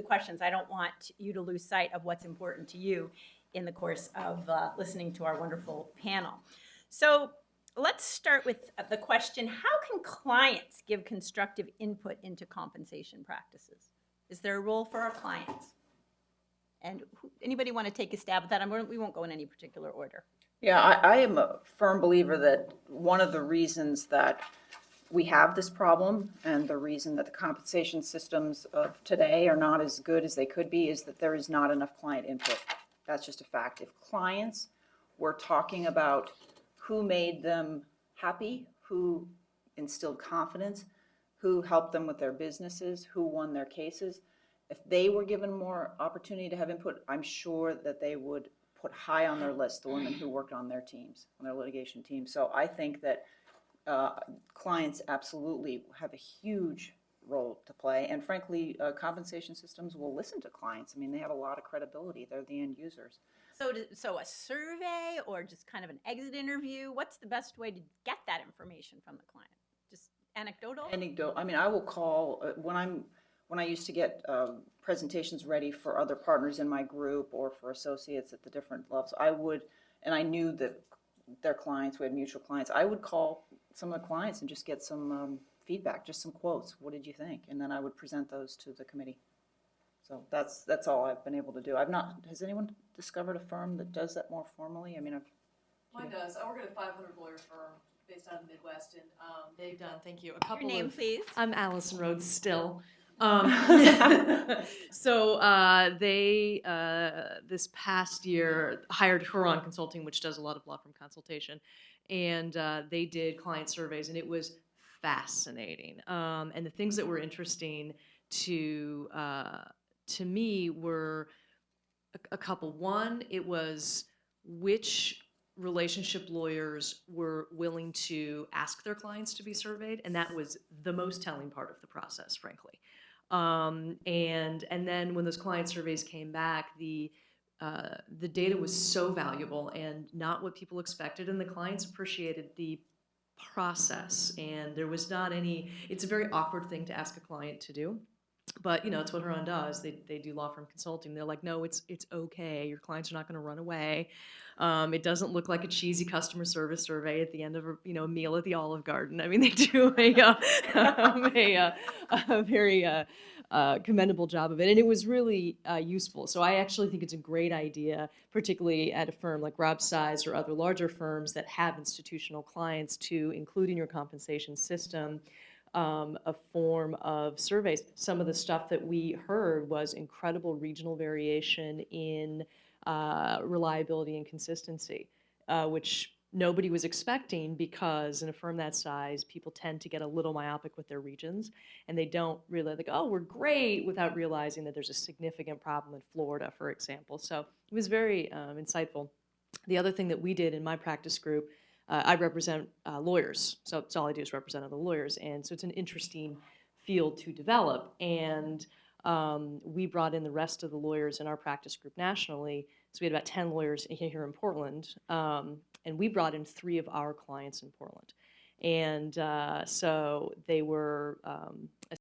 questions. I don't want you to lose sight of what's important to you in the course of listening to our wonderful panel. So let's start with the question, how can clients give constructive input into compensation practices? Is there a role for our clients? And anybody want to take a stab at that? We won't go in any particular order. Yeah, I am a firm believer that one of the reasons that we have this problem and the reason that the compensation systems of today are not as good as they could be is that there is not enough client input. That's just a fact. If clients were talking about who made them happy, who instilled confidence, who helped them with their businesses, who won their cases, if they were given more opportunity to have input, I'm sure that they would put high on their list the women who worked on their teams, on their litigation teams. So I think that clients absolutely have a huge role to play. And frankly, compensation systems will listen to clients. I mean, they have a lot of credibility. They're the end users. So a survey or just kind of an exit interview, what's the best way to get that information from the client? Just anecdotal? Anecdotal. I mean, I will call when I used to get presentations ready for other partners in my group or for associates at the different levels, and I knew that their clients, we had mutual clients, I would call some of the clients and just get some feedback, just some quotes. What did you think? And then I would present those to the committee. So that's all I've been able to do. Has anyone discovered a firm that does that more formally? I mean, mine does. I work at a 500-lawyer firm based out of the Midwest, and they've done, thank you, a couple Your name, please. I'm Allison Rhodes still. So they, this past year, hired Huron Consulting, which does a lot of law firm consultation, and they did client surveys, and it was fascinating. And the things that were interesting to me were a couple. One, it was which relationship lawyers were willing to ask their clients to be surveyed, and that was the most telling part of the process, frankly. And then when those client surveys came back, the data was so valuable and not what people expected, and the clients appreciated the process. And there was not any. It's a very awkward thing to ask a client to do. But, you know, it's what Huron does. They do law firm consulting. They're like, no, it's okay. Your clients are not going to run away. It doesn't look like a cheesy customer service survey at the end of a meal at the Olive Garden. I mean, they do a very commendable job of it, and it was really useful. So I actually think it's a great idea, particularly at a firm like Rob's size or other larger firms that have institutional clients, to include in your compensation system a form of surveys. Some of the stuff that we heard was incredible regional variation in reliability and consistency, which nobody was expecting, because in a firm that size, people tend to get a little myopic with their regions, and they don't really think, oh, we're great, without realizing that there's a significant problem in Florida, for example. So it was very insightful. The other thing that we did in my practice group, I represent lawyers, so it's all I do is represent other lawyers, and so it's an interesting field to develop. And we brought in the rest of the lawyers in our practice group nationally, so we had about 10 lawyers here in Portland, and we brought in 3 of our clients in Portland. And so they were